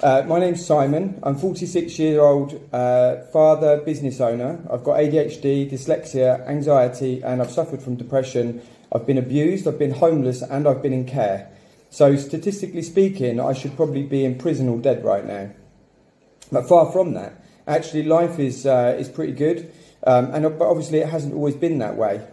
My name's Simon. I'm 46-year-old father, business owner. I've got ADHD, dyslexia, anxiety, and I've suffered from depression. I've been abused, I've been homeless, and I've been in care. So statistically speaking, I should probably be in prison or dead right now. But far from that. Actually, life is pretty good, but obviously it hasn't always been that way.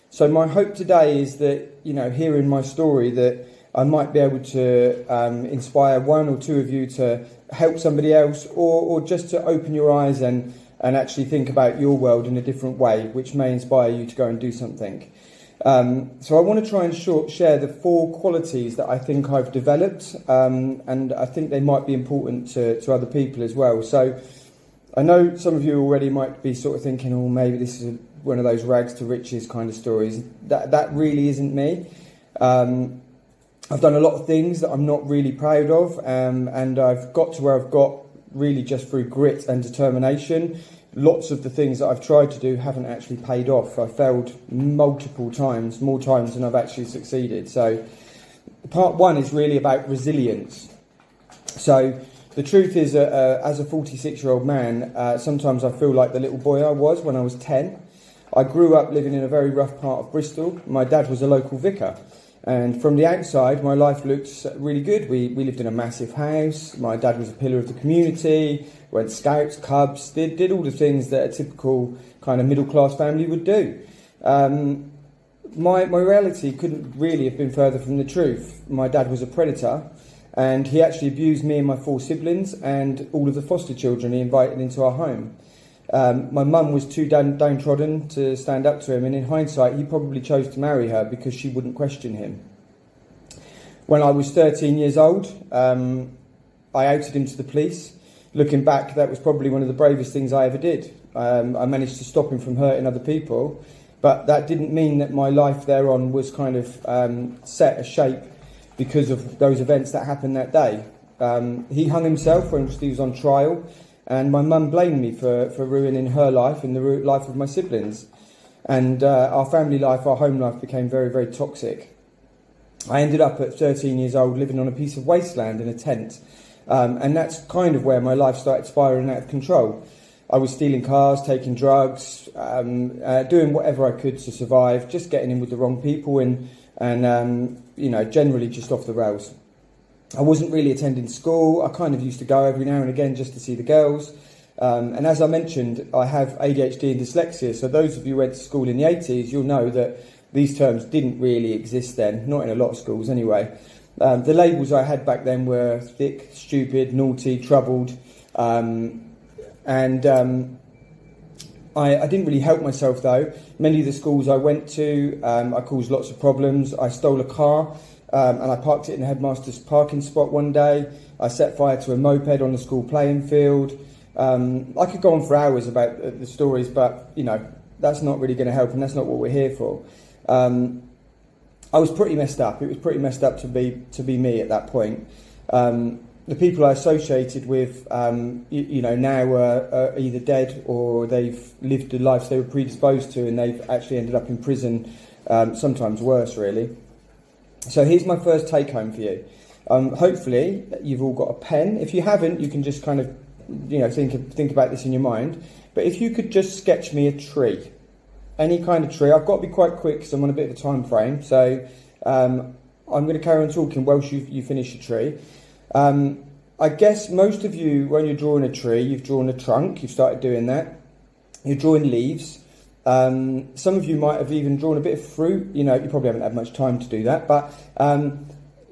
So my hope today is that, hearing my story, that I might be able to inspire one or two of you to help somebody else, or just to open your eyes and actually think about your world in a different way, which may inspire you to go and do something. So I want to try and share the 4 qualities that I think I've developed, and I think they might be important to other people as well. So I know some of you already might be sort of thinking, oh, maybe this is one of those rags to riches kind of stories. That really isn't me. I've done a lot of things that I'm not really proud of, and I've got to where I've got really just through grit and determination. Lots of the things that I've tried to do haven't actually paid off. I've failed multiple times, more times than I've actually succeeded. So part 1 is really about resilience. So the truth is, as a 46-year-old man, sometimes I feel like the little boy I was when I was 10. I grew up living in a very rough part of Bristol. My dad was a local vicar. And from the outside, my life looked really good. We lived in a massive house. My dad was a pillar of the community, went scouts, cubs, did all the things that a typical kind of middle-class family would do. My reality couldn't really have been further from the truth. My dad was a predator, and he actually abused me and my 4 siblings and all of the foster children he invited into our home. My mum was too downtrodden to stand up to him, and in hindsight he probably chose to marry her because she wouldn't question him. When I was 13 years old, I outed him to the police. Looking back, that was probably one of the bravest things I ever did. I managed to stop him from hurting other people, but that didn't mean that my life thereon was kind of set a shape because of those events that happened that day. He hung himself when he was on trial, and my mum blamed me for ruining her life and the life of my siblings. And our family life, our home life, became very, very toxic. I ended up at 13 years old living on a piece of wasteland in a tent. And that's kind of where my life started spiralling out of control. I was stealing cars, taking drugs, doing whatever I could to survive, just getting in with the wrong people and generally just off the rails. I wasn't really attending school. I kind of used to go every now and again just to see the girls. And as I mentioned, I have ADHD and dyslexia. So those of you who went to school in the 80s, you'll know that these terms didn't really exist then, not in a lot of schools anyway. The labels I had back then were thick, stupid, naughty, troubled. I didn't really help myself though. Many of the schools I went to, I caused lots of problems. I stole a car. And I parked it in the headmaster's parking spot one day. I set fire to a moped on the school playing field. I could go on for hours about the stories, but, that's not really going to help, and that's not what we're here for. I was pretty messed up. It was pretty messed up to be me at that point. The people I associated with, now are either dead or they've lived the lives they were predisposed to, and they've actually ended up in prison, sometimes worse, really. So here's my first take home for you. Hopefully you've all got a pen. If you haven't, you can just kind of, think about this in your mind. But if you could just sketch me a tree, any kind of tree. I've got to be quite quick because I'm on a bit of a time frame. So I'm going to carry on talking whilst you finish your tree. I guess most of you, when you're drawing a tree, you've drawn a trunk. You've started doing that. You're drawing leaves. Some of you might have even drawn a bit of fruit. You probably haven't had much time to do that, but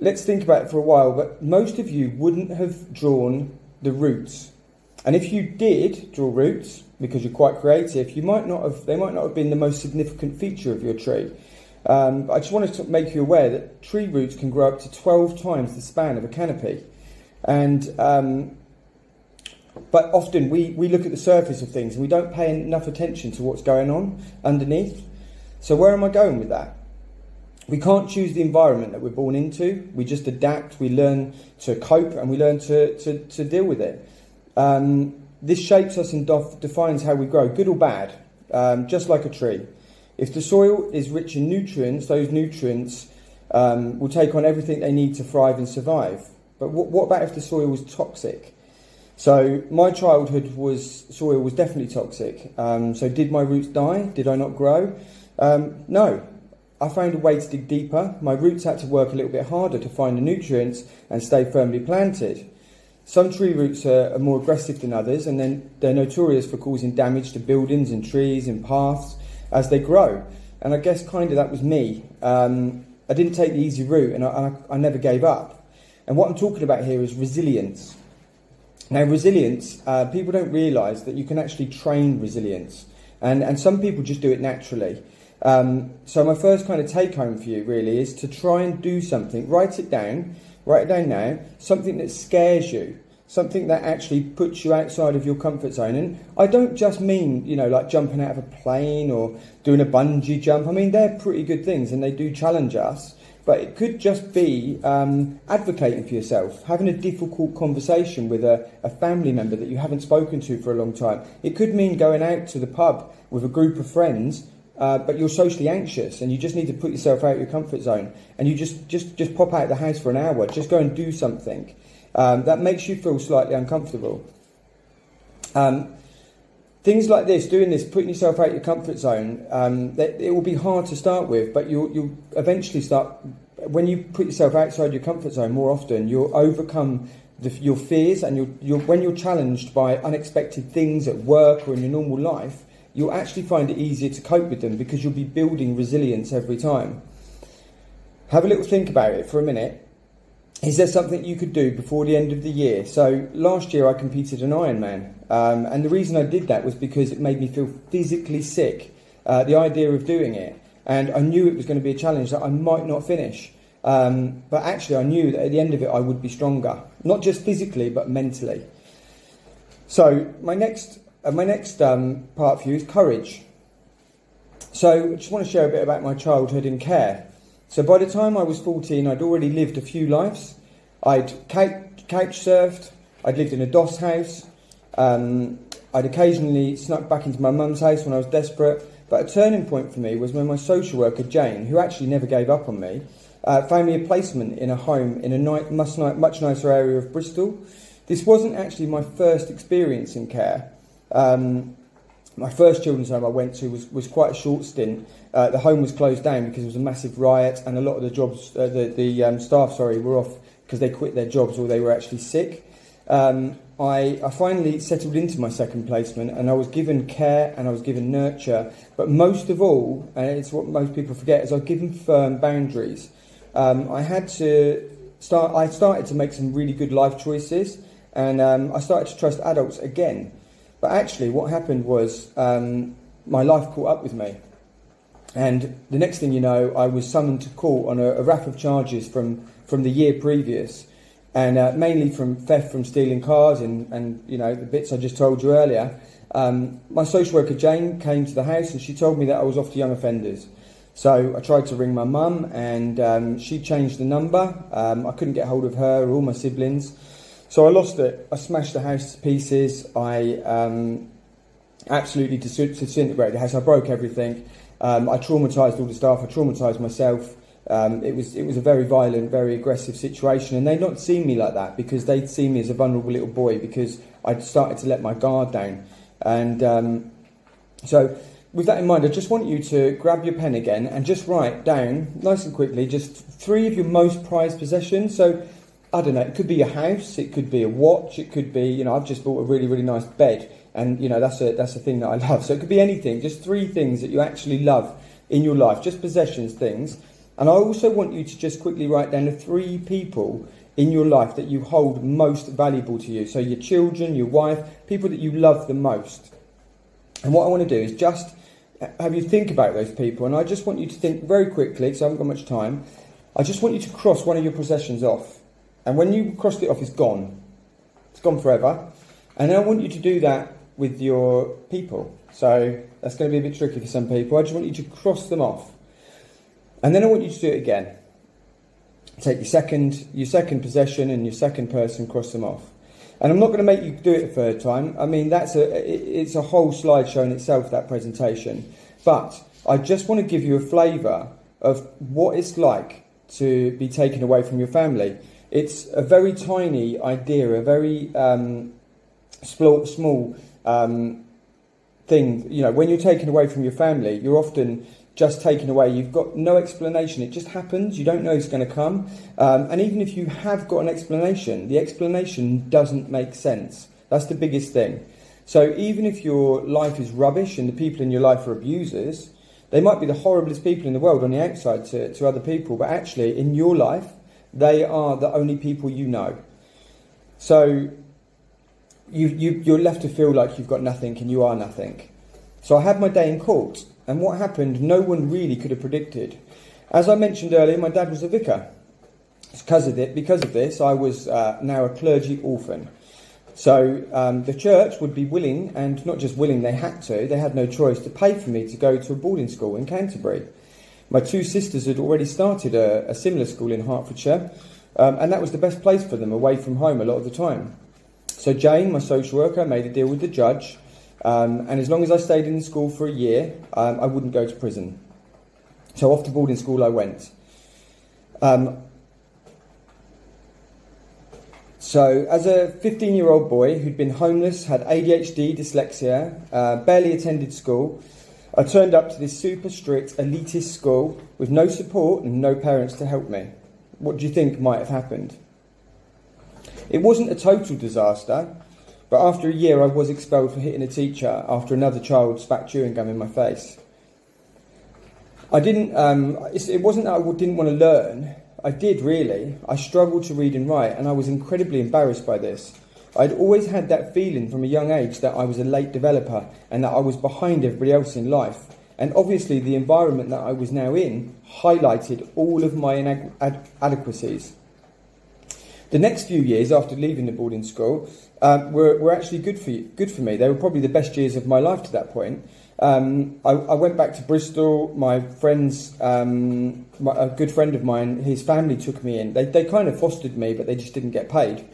let's think about it for a while. But most of you wouldn't have drawn the roots. And if you did draw roots, because you're quite creative, they might not have been the most significant feature of your tree. But I just wanted to make you aware that tree roots can grow up to 12 times the span of a canopy. And but often we look at the surface of things and we don't pay enough attention to what's going on underneath. So where am I going with that? We can't choose the environment that we're born into. We just adapt, we learn to cope, and we learn to deal with it. This shapes us and defines how we grow, good or bad, just like a tree. If the soil is rich in nutrients, those nutrients will take on everything they need to thrive and survive. But what about if the soil was toxic? So my childhood soil was definitely toxic. So did my roots die? Did I not grow? No. I found a way to dig deeper. My roots had to work a little bit harder to find the nutrients and stay firmly planted. Some tree roots are more aggressive than others, and then they're notorious for causing damage to buildings and trees and paths as they grow. And I guess kind of that was me. I didn't take the easy route, and I never gave up. And what I'm talking about here is resilience. Now, resilience, people don't realise that you can actually train resilience. And some people just do it naturally. So my first kind of take home for you really is to try and do something. Write it down now, something that scares you, something that actually puts you outside of your comfort zone. And I don't just mean, like jumping out of a plane or doing a bungee jump. I mean, they're pretty good things and they do challenge us. But it could just be advocating for yourself, having a difficult conversation with a family member that you haven't spoken to for a long time. It could mean going out to the pub with a group of friends, but you're socially anxious and you just need to put yourself out of your comfort zone. And you just pop out of the house for an hour, just go and do something. That makes you feel slightly uncomfortable. Things like this, doing this, putting yourself out of your comfort zone, it will be hard to start with, but you'll eventually start. When you put yourself outside your comfort zone more often, you'll overcome your fears, and when you're challenged by unexpected things at work or in your normal life, you'll actually find it easier to cope with them because you'll be building resilience every time. Have a little think about it for a minute. Is there something you could do before the end of the year? So last year I competed in Ironman, and the reason I did that was because it made me feel physically sick, the idea of doing it, and I knew it was going to be a challenge that I might not finish, but actually I knew that at the end of it I would be stronger, not just physically but mentally. So my next part for you is courage. So I just want to share a bit about my childhood in care. So by the time I was 14, I'd already lived a few lives. I'd couch surfed, I'd lived in a DOS house, I'd occasionally snuck back into my mum's house when I was desperate. But a turning point for me was when my social worker, Jane, who actually never gave up on me, found me a placement in a home in a much nicer area of Bristol. This wasn't actually my first experience in care. My first children's home I went to was quite a short stint. The home was closed down because there was a massive riot, and a lot of the jobs, the staff, were off because they quit their jobs or they were actually sick. I finally settled into my second placement, and I was given care and I was given nurture. But most of all, and it's what most people forget, is I was given firm boundaries. I started to make some really good life choices, and I started to trust adults again. But actually what happened was my life caught up with me. And the next thing you know, I was summoned to court on a raft of charges from the year previous. And mainly from theft, from stealing cars and the bits I just told you earlier. My social worker, Jane, came to the house and she told me that I was off to young offenders. So I tried to ring my mum, and she changed the number. I couldn't get hold of her or all my siblings. So I lost it. I smashed the house to pieces. I absolutely disintegrated the house. I broke everything. I traumatised all the staff. I traumatised myself. It was a very violent, very aggressive situation, and they'd not seen me like that because they'd seen me as a vulnerable little boy because I'd started to let my guard down. And so with that in mind, I just want you to grab your pen again and just write down, nice and quickly, just 3 of your most prized possessions. So I don't know, it could be a house, it could be a watch, it could be, I've just bought a really, really nice bed, and that's a thing that I love. So it could be anything, just 3 things that you actually love in your life, just possessions, things. And I also want you to just quickly write down the 3 people in your life that you hold most valuable to you. So your children, your wife, people that you love the most. And what I want to do is just have you think about those people. And I just want you to think very quickly, because I haven't got much time. I just want you to cross one of your possessions off. And when you crossed it off, it's gone. It's gone forever. And then I want you to do that with your people. So that's going to be a bit tricky for some people. I just want you to cross them off. And then I want you to do it again. Take your second possession and your second person, cross them off. And I'm not going to make you do it a third time. I mean, it's a whole slideshow in itself, that presentation. But I just want to give you a flavour of what it's like to be taken away from your family. It's a very tiny idea, a very small thing. You know, when you're taken away from your family, you're often just taken away. You've got no explanation. It just happens. You don't know it's going to come. And even if you have got an explanation, the explanation doesn't make sense. That's the biggest thing. So even if your life is rubbish and the people in your life are abusers, they might be the horriblest people in the world on the outside to other people, but actually in your life, they are the only people you know. So you're left to feel like you've got nothing and you are nothing. So I had my day in court, and what happened, no one really could have predicted. As I mentioned earlier, my dad was a vicar. Because of this, I was now a clergy orphan. So the church would be willing, and not just willing, they had no choice, to pay for me to go to a boarding school in Canterbury. My two sisters had already started a similar school in Hertfordshire, and that was the best place for them, away from home a lot of the time. So Jane, my social worker, made a deal with the judge, and as long as I stayed in the school for a year, I wouldn't go to prison. So off to boarding school I went. So as a 15-year-old boy who'd been homeless, had ADHD, dyslexia, barely attended school, I turned up to this super strict, elitist school with no support and no parents to help me. What do you think might have happened? It wasn't a total disaster, but after a year I was expelled for hitting a teacher after another child spat chewing gum in my face. It wasn't that I didn't want to learn. I did, really. I struggled to read and write, and I was incredibly embarrassed by this. I'd always had that feeling from a young age that I was a late developer and that I was behind everybody else in life. And obviously the environment that I was now in highlighted all of my inadequacies. The next few years after leaving the boarding school were actually good for me. They were probably the best years of my life to that point. I went back to Bristol. My friends, a good friend of mine, his family took me in. They kind of fostered me, but they just didn't get paid.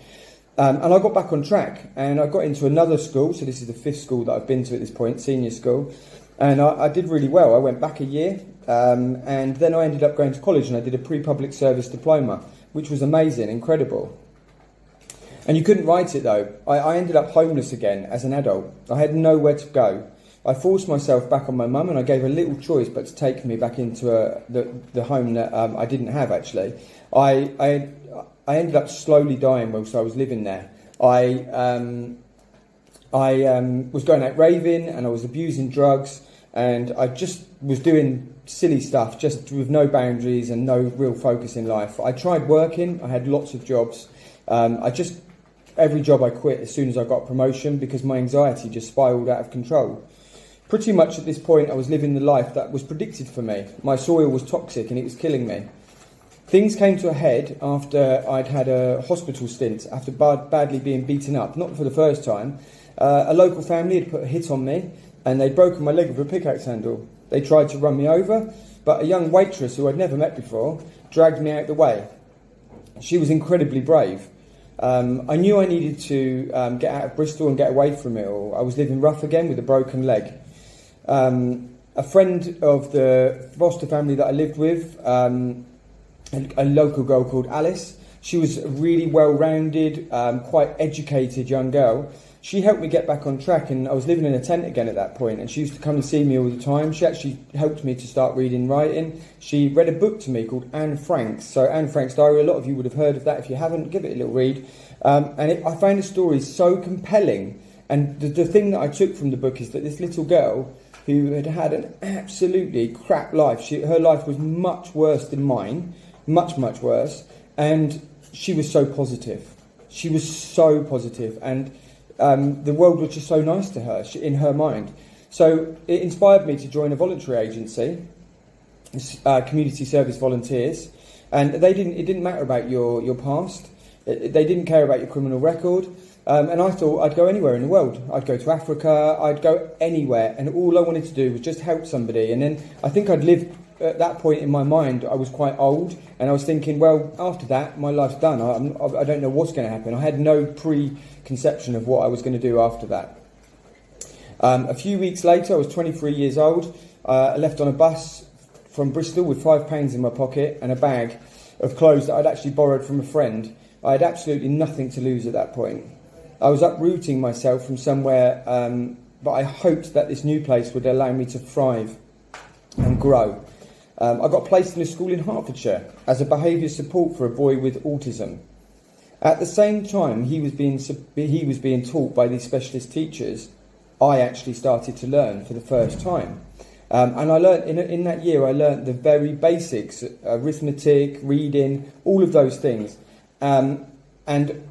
And I got back on track, and I got into another school. So this is the fifth school that I've been to at this point, senior school. And I did really well. I went back a year, and then I ended up going to college, and I did a pre-public service diploma, which was amazing, incredible. And you couldn't write it, though. I ended up homeless again as an adult. I had nowhere to go. I forced myself back on my mum, and I gave her little choice but to take me back into the home that I didn't have, actually. I ended up slowly dying whilst I was living there. I was going out raving, and I was abusing drugs, and I just was doing silly stuff, just with no boundaries and no real focus in life. I tried working. I had lots of jobs. Every job I quit as soon as I got a promotion because my anxiety just spiraled out of control. Pretty much at this point, I was living the life that was predicted for me. My soil was toxic and it was killing me. Things came to a head after I'd had a hospital stint, after badly being beaten up, not for the first time. A local family had put a hit on me, and they'd broken my leg with a pickaxe handle. They tried to run me over, but a young waitress who I'd never met before dragged me out the way. She was incredibly brave. I knew I needed to get out of Bristol and get away from it all. I was living rough again with a broken leg. A friend of the foster family that I lived with, a local girl called Alice, she was a really well-rounded, quite educated young girl. She helped me get back on track, and I was living in a tent again at that point, and she used to come and see me all the time. She actually helped me to start reading and writing. She read a book to me called Anne Frank's. So Anne Frank's Diary, a lot of you would have heard of that. If you haven't, give it a little read. I found the story so compelling, and the thing that I took from the book is that this little girl who had had an absolutely crap life, her life was much worse than mine, much, much worse, and she was so positive. She was so positive, and the world was just so nice to her, in her mind. So it inspired me to join a voluntary agency, community service volunteers, and it didn't matter about your past. They didn't care about your criminal record. And I thought I'd go anywhere in the world. I'd go to Africa, I'd go anywhere, and all I wanted to do was just help somebody. And then I think I'd lived, at that point in my mind, I was quite old, and I was thinking, well, after that, my life's done. I don't know what's going to happen. I had no preconception of what I was going to do after that. A few weeks later, I was 23 years old. I left on a bus from Bristol with £5 in my pocket and a bag of clothes that I'd actually borrowed from a friend. I had absolutely nothing to lose at that point. I was uprooting myself from somewhere, but I hoped that this new place would allow me to thrive and grow. I got placed in a school in Hertfordshire as a behaviour support for a boy with autism. At the same time he was being taught by these specialist teachers, I actually started to learn for the first time. And I learned in that year, I learned the very basics, arithmetic, reading, all of those things. And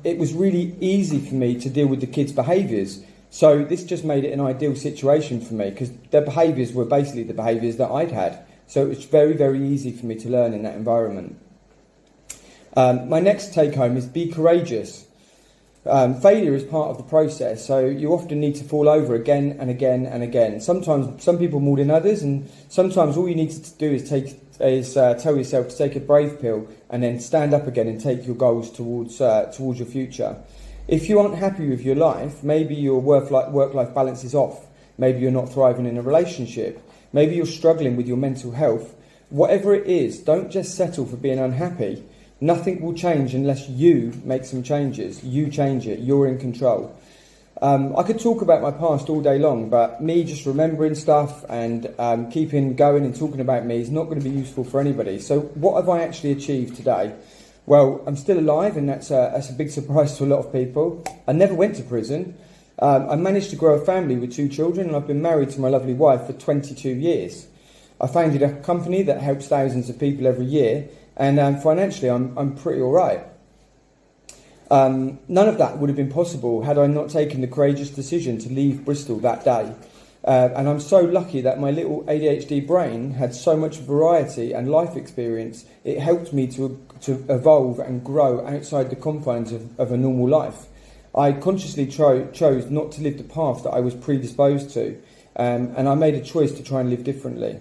it was really easy for me to deal with the kids' behaviours. So this just made it an ideal situation for me, because their behaviours were basically the behaviours that I'd had. So it was very, very easy for me to learn in that environment. My next take home is be courageous. Failure is part of the process, so you often need to fall over again and again and again. Sometimes some people more than others, and sometimes all you need to do is tell yourself to take a brave pill and then stand up again and take your goals towards your future. If you aren't happy with your life, maybe your work-life balance is off, maybe you're not thriving in a relationship, maybe you're struggling with your mental health. Whatever it is, don't just settle for being unhappy. Nothing will change unless you make some changes. You change it. You're in control. I could talk about my past all day long, but me just remembering stuff and keeping going and talking about me is not going to be useful for anybody. So what have I actually achieved today? Well, I'm still alive, and that's a big surprise to a lot of people. I never went to prison. I managed to grow a family with 2 children, and I've been married to my lovely wife for 22 years. I founded a company that helps thousands of people every year, and financially I'm pretty all right. None of that would have been possible had I not taken the courageous decision to leave Bristol that day. And I'm so lucky that my little ADHD brain had so much variety and life experience. It helped me to evolve and grow outside the confines of a normal life. I consciously chose not to live the path that I was predisposed to, and I made a choice to try and live differently.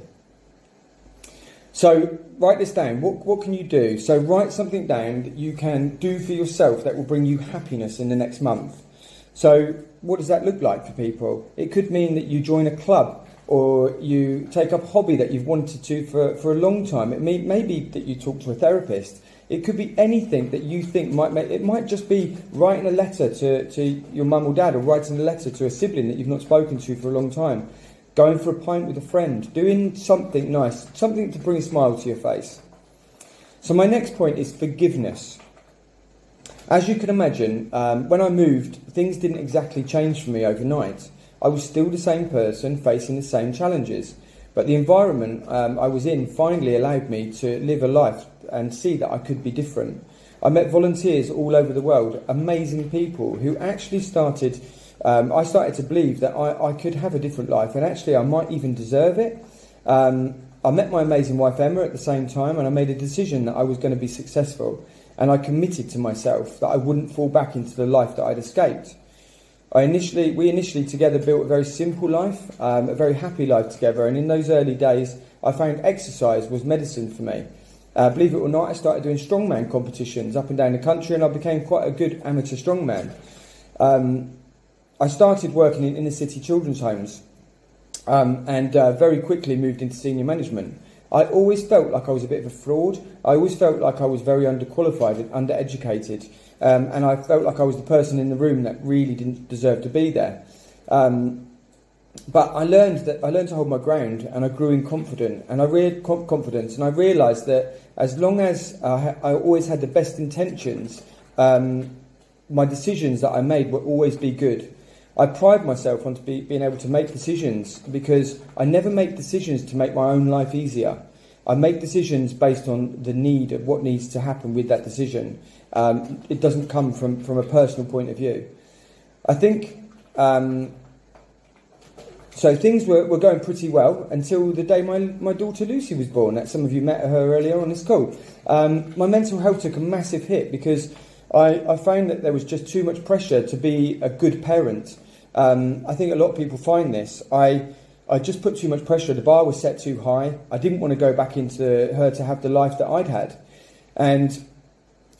So write this down. What can you do? So write something down that you can do for yourself that will bring you happiness in the next month. So what does that look like for people? It could mean that you join a club, or you take up a hobby that you've wanted to for a long time. It may be that you talk to a therapist. It could be anything that you think might make. It might just be writing a letter to your mum or dad, or writing a letter to a sibling that you've not spoken to for a long time. Going for a pint with a friend, doing something nice, something to bring a smile to your face. So my next point is forgiveness. As you can imagine, when I moved, things didn't exactly change for me overnight. I was still the same person facing the same challenges, but the environment I was in finally allowed me to live a life and see that I could be different. I met volunteers all over the world, amazing people who actually started... I started to believe that I could have a different life, and actually I might even deserve it. I met my amazing wife Emma at the same time, and I made a decision that I was going to be successful, and I committed to myself that I wouldn't fall back into the life that I'd escaped. We initially together built a very simple life, a very happy life together, and in those early days I found exercise was medicine for me. Believe it or not, I started doing strongman competitions up and down the country, and I became quite a good amateur strongman. I started working in inner city children's homes and very quickly moved into senior management. I always felt like I was a bit of a fraud. I always felt like I was very underqualified and undereducated, and I felt like I was the person in the room that really didn't deserve to be there. But I learned to hold my ground, and I grew in confidence, and I realised that as long as I always had the best intentions, my decisions that I made would always be good. I pride myself on being able to make decisions, because I never make decisions to make my own life easier. I make decisions based on the need of what needs to happen with that decision. It doesn't come from a personal point of view. I think, so things were going pretty well until the day my daughter Lucy was born. That some of you met her earlier on this call. My mental health took a massive hit, because I found that there was just too much pressure to be a good parent. I think a lot of people find this. I just put too much pressure. The bar was set too high. I didn't want to go back into her to have the life that I'd had. And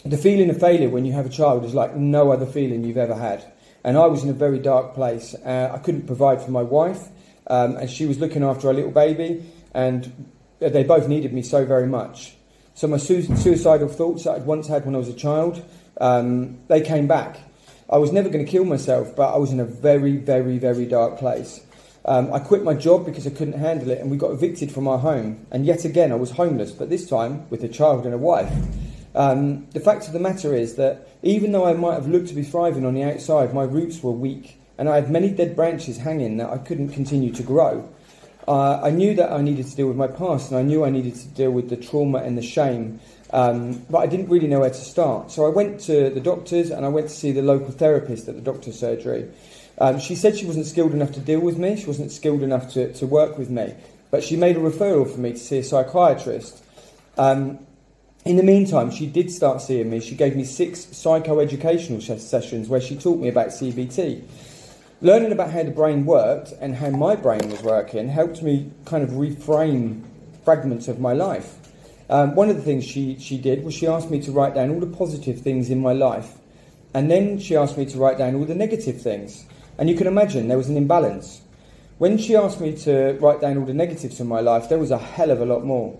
the feeling of failure when you have a child is like no other feeling you've ever had. And I was in a very dark place. I couldn't provide for my wife, and she was looking after our little baby, and they both needed me so very much. So my suicidal thoughts that I'd once had when I was a child they came back. I was never going to kill myself, but I was in a very, very, very dark place. I quit my job because I couldn't handle it, and we got evicted from our home. And yet again, I was homeless, but this time with a child and a wife. The fact of the matter is that even though I might have looked to be thriving on the outside, my roots were weak, and I had many dead branches hanging that I couldn't continue to grow. I knew that I needed to deal with my past, and I knew I needed to deal with the trauma and the shame, but I didn't really know where to start. So I went to the doctors, and I went to see the local therapist at the doctor's surgery. She said she wasn't skilled enough to deal with me, she wasn't skilled enough to work with me, but she made a referral for me to see a psychiatrist. In the meantime, she did start seeing me. She gave me 6 psychoeducational sessions where she taught me about CBT. Learning about how the brain worked and how my brain was working helped me kind of reframe fragments of my life. One of the things she did was she asked me to write down all the positive things in my life, and then she asked me to write down all the negative things. And you can imagine there was an imbalance. When she asked me to write down all the negatives in my life, there was a hell of a lot more.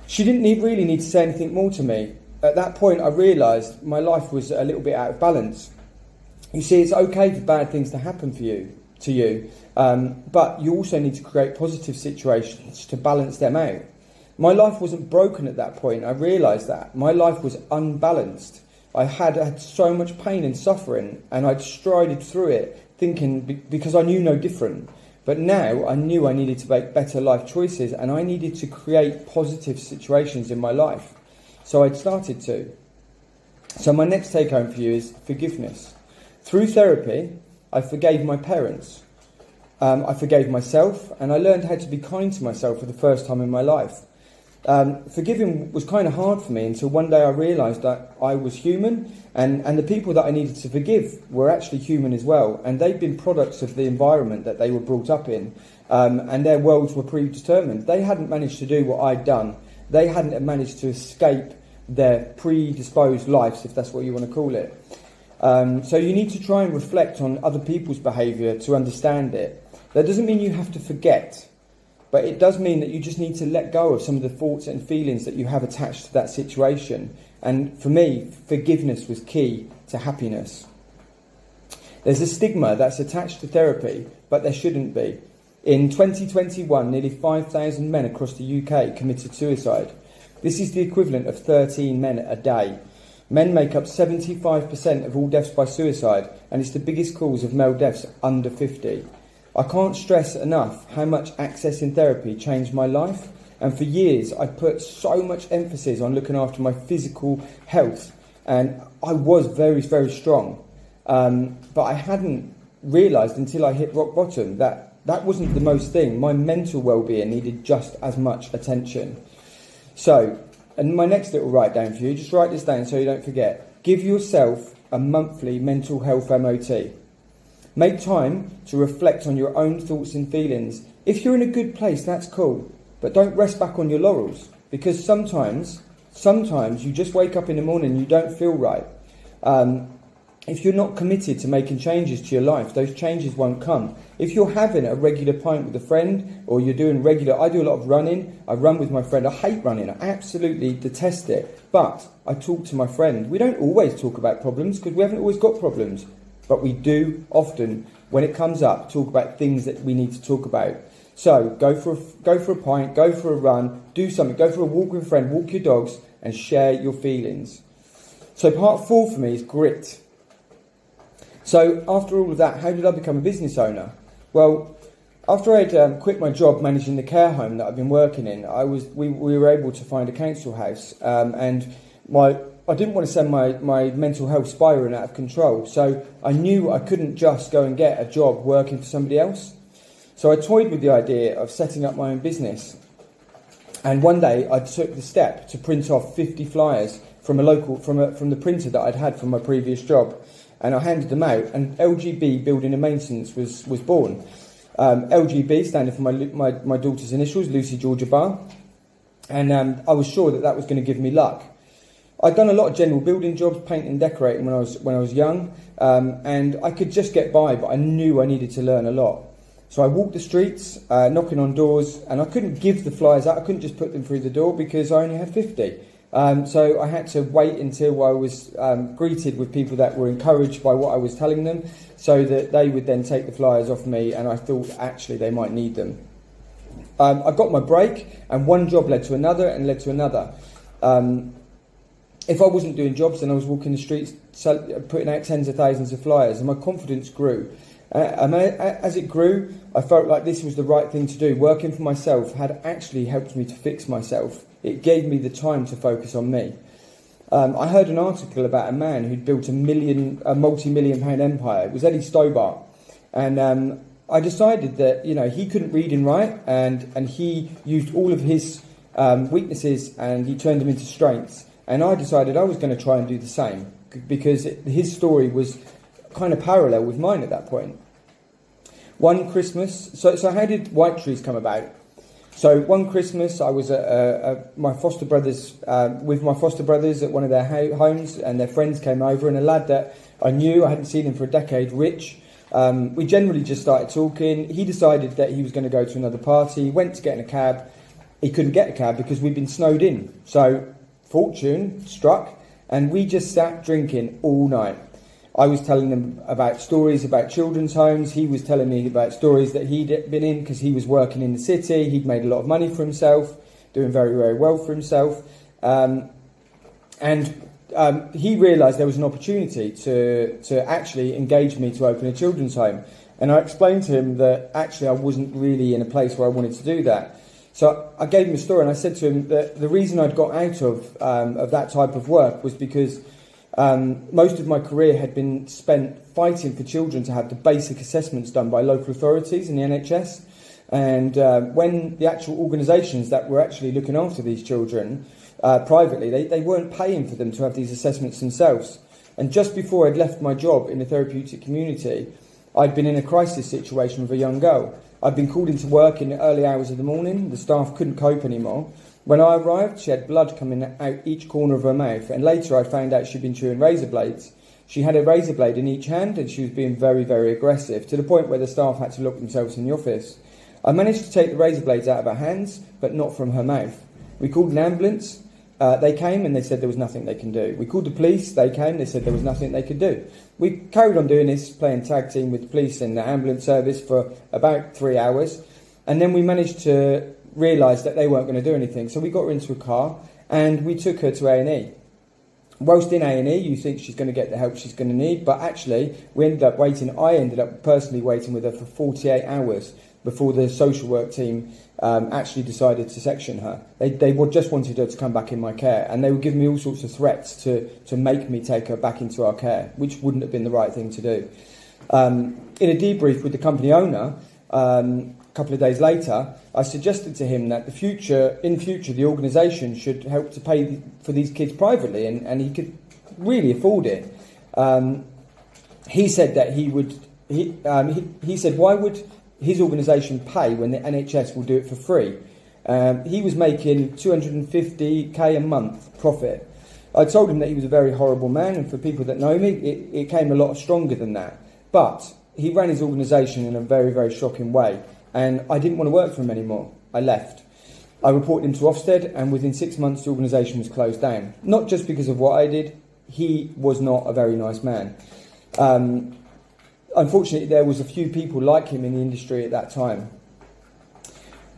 She didn't really need to say anything more to me. At that point, I realised my life was a little bit out of balance. You see, it's okay for bad things to happen to you, but you also need to create positive situations to balance them out. My life wasn't broken at that point. I realised that. My life was unbalanced. I had so much pain and suffering, and I'd strided through it thinking, because I knew no different. But now I knew I needed to make better life choices, and I needed to create positive situations in my life. So I'd started to. So my next take home for you is forgiveness. Through therapy, I forgave my parents. I forgave myself, and I learned how to be kind to myself for the first time in my life. Forgiving was kind of hard for me until one day I realised that I was human, and the people that I needed to forgive were actually human as well, and they'd been products of the environment that they were brought up in, and their worlds were predetermined. They hadn't managed to do what I'd done. They hadn't managed to escape their predisposed lives, if that's what you want to call it. So you need to try and reflect on other people's behaviour to understand it. That doesn't mean you have to forget, but it does mean that you just need to let go of some of the thoughts and feelings that you have attached to that situation. And for me, forgiveness was key to happiness. There's a stigma that's attached to therapy, but there shouldn't be. In 2021, nearly 5,000 men across the UK committed suicide. This is the equivalent of 13 men a day. Men make up 75% of all deaths by suicide, and it's the biggest cause of male deaths under 50. I can't stress enough how much accessing therapy changed my life, and for years I put so much emphasis on looking after my physical health, and I was very, very strong. But I hadn't realised until I hit rock bottom that wasn't the most thing. My mental well-being needed just as much attention. So, and my next little write down for you, just write this down so you don't forget. Give yourself a monthly mental health MOT. Make time to reflect on your own thoughts and feelings. If you're in a good place, that's cool. But don't rest back on your laurels. Because sometimes you just wake up in the morning and you don't feel right. If you're not committed to making changes to your life, those changes won't come. If you're having a regular pint with a friend, or you're doing I do a lot of running. I run with my friend. I hate running. I absolutely detest it. But I talk to my friend. We don't always talk about problems because we haven't always got problems. But we do often, when it comes up, talk about things that we need to talk about. So go for a pint, go for a run, do something, go for a walk with a friend, walk your dogs, and share your feelings. So part 4 for me is grit. So after all of that, how did I become a business owner? Well, after I'd quit my job managing the care home that I've been working in, we were able to find a council house, and I didn't want to send my mental health spiraling out of control, so I knew I couldn't just go and get a job working for somebody else. So I toyed with the idea of setting up my own business. And one day I took the step to print off 50 flyers from the printer that I'd had from my previous job. And I handed them out, and LGB Building and Maintenance was born. LGB standing for my daughter's initials, Lucy Georgia Barr. And I was sure that was going to give me luck. I'd done a lot of general building jobs, painting and decorating when I was young, and I could just get by, but I knew I needed to learn a lot. So I walked the streets, knocking on doors, and I couldn't give the flyers out. I couldn't just put them through the door because I only had 50. So I had to wait until I was greeted with people that were encouraged by what I was telling them, so that they would then take the flyers off me, and I thought actually they might need them. I got my break, and one job led to another and led to another. If I wasn't doing jobs, then I was walking the streets putting out tens of thousands of flyers, and my confidence grew. And as it grew, I felt like this was the right thing to do. Working for myself had actually helped me to fix myself. It gave me the time to focus on me. I heard an article about a man who'd built a multi-million pound empire. It was Eddie Stobart. And I decided that, he couldn't read and write, and he used all of his weaknesses and he turned them into strengths. And I decided I was going to try and do the same, because his story was kind of parallel with mine at that point. One Christmas, so how did WhiteTrees come about? So one Christmas, I was at my foster brothers at one of their homes, and their friends came over, and a lad that I knew, I hadn't seen him for a decade, Rich. We generally just started talking. He decided that he was going to go to another party. He went to get in a cab. He couldn't get a cab because we'd been snowed in. So fortune struck, and we just sat drinking all night. I was telling them about stories about children's homes. He was telling me about stories that he'd been in because he was working in the city. He'd made a lot of money for himself, doing very, very well for himself. He realised there was an opportunity to actually engage me to open a children's home. And I explained to him that actually I wasn't really in a place where I wanted to do that. So I gave him a story, and I said to him that the reason I'd got out of that type of work was because most of my career had been spent fighting for children to have the basic assessments done by local authorities and the NHS. And when the actual organisations that were actually looking after these children privately, they weren't paying for them to have these assessments themselves. And just before I'd left my job in the therapeutic community, I'd been in a crisis situation with a young girl. I'd been called into work in the early hours of the morning. The staff couldn't cope anymore. When I arrived, she had blood coming out each corner of her mouth, and later I found out she'd been chewing razor blades. She had a razor blade in each hand, and she was being very, very aggressive, to the point where the staff had to lock themselves in the office. I managed to take the razor blades out of her hands, but not from her mouth. We called an ambulance. They came and they said there was nothing they can do. We called the police. They came. They said there was nothing they could do. We carried on doing this, playing tag team with the police and the ambulance service for about 3 hours. And then we managed to realise that they weren't going to do anything. So we got her into a car and we took her to A&E. Whilst in A&E, you think she's going to get the help she's going to need. But actually, I ended up personally waiting with her for 48 hours before the social work team actually decided to section her. They just wanted her to come back in my care, and they were giving me all sorts of threats to make me take her back into our care, which wouldn't have been the right thing to do. In a debrief with the company owner, a couple of days later, I suggested to him that in future the organisation should help to pay for these kids privately, and he could really afford it. He said that he said, why would his organisation pay when the NHS will do it for free? He was making 250k a month profit. I told him that he was a very horrible man, and for people that know me, it came a lot stronger than that. But he ran his organisation in a very, very shocking way, and I didn't want to work for him anymore. I left. I reported him to Ofsted, and within 6 months the organisation was closed down. Not just because of what I did. He was not a very nice man. Unfortunately, there was a few people like him in the industry at that time.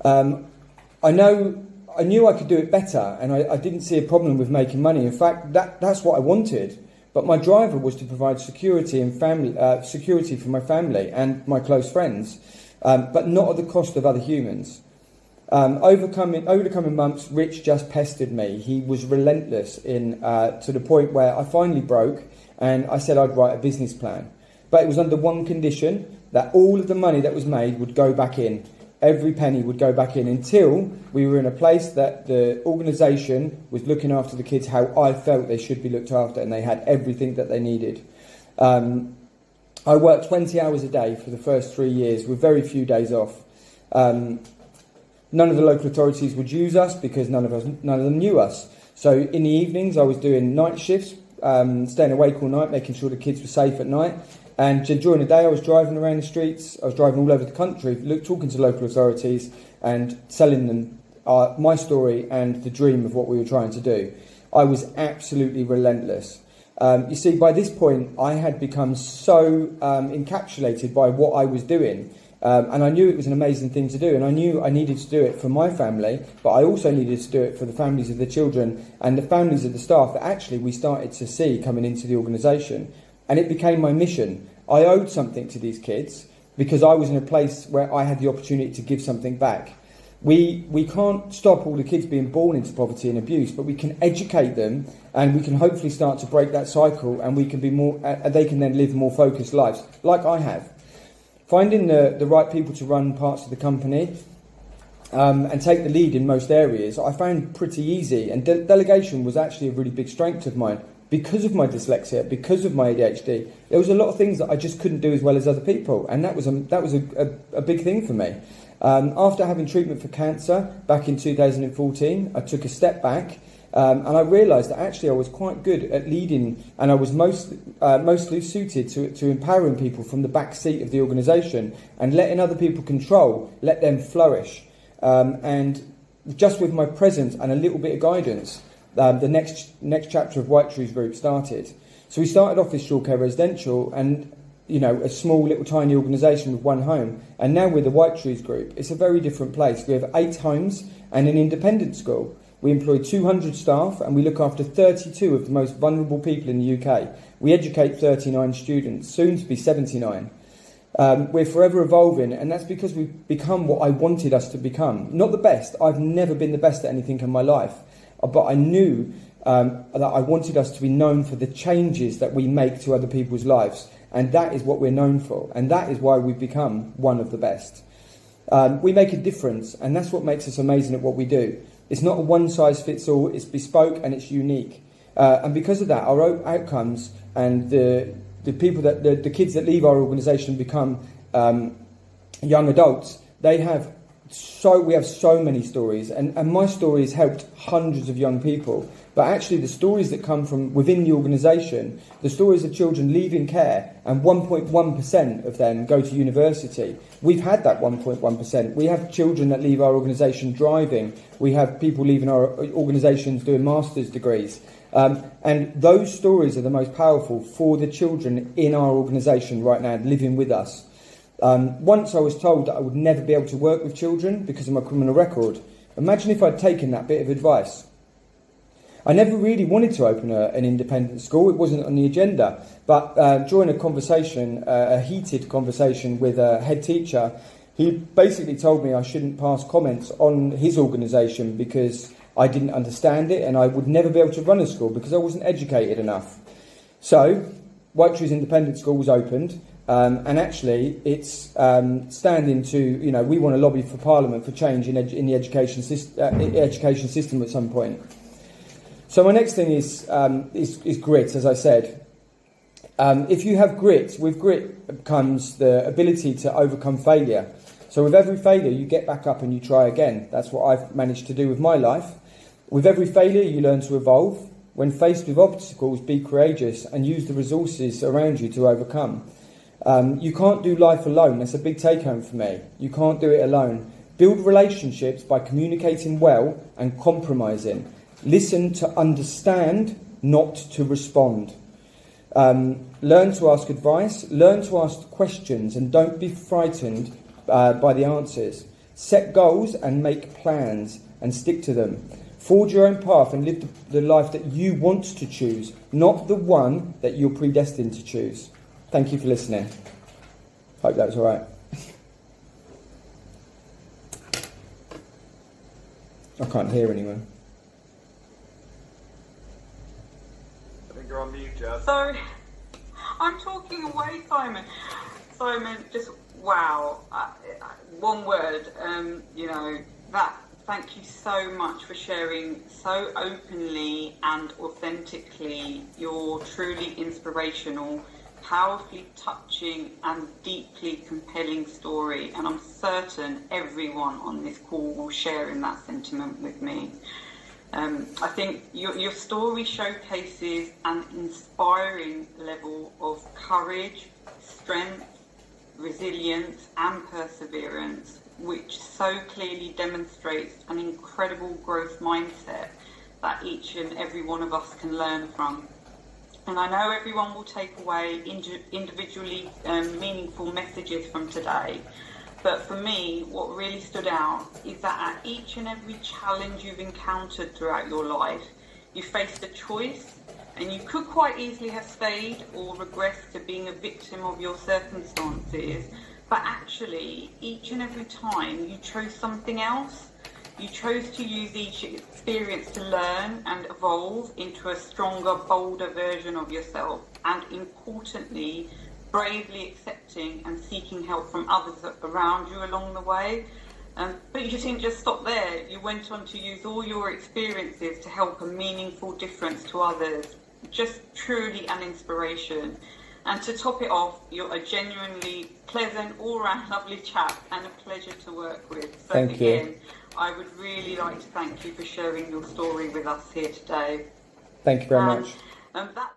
I knew I could do it better, and I didn't see a problem with making money. In fact, that's what I wanted. But my driver was to provide security for my family and my close friends, but not at the cost of other humans. Over the coming months, Rich just pestered me. He was relentless to the point where I finally broke, and I said I'd write a business plan. But it was under one condition, that all of the money that was made would go back in. Every penny would go back in until we were in a place that the organisation was looking after the kids how I felt they should be looked after, and they had everything that they needed. I worked 20 hours a day for the first 3 years with very few days off. None of the local authorities would use us because none of them knew us. So in the evenings I was doing night shifts, staying awake all night, making sure the kids were safe at night. And during the day I was driving around the streets. I was driving all over the country, talking to local authorities and selling them my story and the dream of what we were trying to do. I was absolutely relentless. You see, by this point, I had become so encapsulated by what I was doing. And I knew it was an amazing thing to do, and I knew I needed to do it for my family, but I also needed to do it for the families of the children and the families of the staff that actually we started to see coming into the organisation. And it became my mission. I owed something to these kids because I was in a place where I had the opportunity to give something back. We can't stop all the kids being born into poverty and abuse, but we can educate them, and we can hopefully start to break that cycle, and we can be more. They can then live more focused lives, like I have. Finding the right people to run parts of the company and take the lead in most areas, I found pretty easy. And delegation was actually a really big strength of mine because of my dyslexia, because of my ADHD. There was a lot of things that I just couldn't do as well as other people, and that was a big thing for me. After having treatment for cancer back in 2014, I took a step back. And I realised that actually I was quite good at leading, and I was mostly suited to empowering people from the back seat of the organisation and letting other people control, let them flourish. And just with my presence and a little bit of guidance, the next chapter of WhiteTrees Group started. So we started off as SureCare Residential, and a small little tiny organisation with one home, and now we're the WhiteTrees Group. It's a very different place. We have 8 homes and an independent school. We employ 200 staff, and we look after 32 of the most vulnerable people in the UK. We educate 39 students, soon to be 79. We're forever evolving, and that's because we've become what I wanted us to become. Not the best. I've never been the best at anything in my life, but I knew that I wanted us to be known for the changes that we make to other people's lives, and that is what we're known for, and that is why we've become one of the best. We make a difference, and that's what makes us amazing at what we do. It's not a one-size-fits-all, it's bespoke and it's unique. And because of that, our outcomes and the people the kids that leave our organisation become young adults, we have so many stories. And my story has helped hundreds of young people. But actually the stories that come from within the organisation, the stories of children leaving care, and 1.1% of them go to university. We've had that 1.1%. We have children that leave our organisation driving. We have people leaving our organisations doing master's degrees. And those stories are the most powerful for the children in our organisation right now, living with us. Once I was told that I would never be able to work with children because of my criminal record. Imagine if I'd taken that bit of advice. I never really wanted to open an independent school. It wasn't on the agenda. But during a conversation, a heated conversation with a head teacher, he basically told me I shouldn't pass comments on his organisation because I didn't understand it, and I would never be able to run a school because I wasn't educated enough. So WhiteTrees Independent School was opened, and actually it's standing to, we want to lobby for Parliament for change in the education system at some point. So my next thing is grit, as I said. If you have grit, with grit comes the ability to overcome failure. So with every failure, you get back up and you try again. That's what I've managed to do with my life. With every failure, you learn to evolve. When faced with obstacles, be courageous and use the resources around you to overcome. You can't do life alone. That's a big take-home for me. You can't do it alone. Build relationships by communicating well and compromising. Listen to understand, not to respond. Learn to ask advice, learn to ask questions, and don't be frightened by the answers. Set goals and make plans and stick to them. Forge your own path and live the life that you want to choose, not the one that you're predestined to choose. Thank you for listening. Hope that was all right. I can't hear anyone. You're on mute, Jazz. Sorry, I'm talking away, Simon. Simon, just wow. One word, thank you so much for sharing so openly and authentically your truly inspirational, powerfully touching and deeply compelling story. And I'm certain everyone on this call will share in that sentiment with me. I think your story showcases an inspiring level of courage, strength, resilience and perseverance, which so clearly demonstrates an incredible growth mindset that each and every one of us can learn from. And I know everyone will take away individually meaningful messages from today. But for me, what really stood out is that at each and every challenge you've encountered throughout your life, you faced a choice, and you could quite easily have stayed or regressed to being a victim of your circumstances. But actually, each and every time you chose something else. You chose to use each experience to learn and evolve into a stronger, bolder version of yourself, and importantly, bravely accepting and seeking help from others around you along the way. But you didn't just stop there. You went on to use all your experiences to help a meaningful difference to others. Just truly an inspiration. And to top it off, you're a genuinely pleasant, all-round lovely chap and a pleasure to work with. So Thank again, you. I would really like to thank you for sharing your story with us here today. Thank you very much. That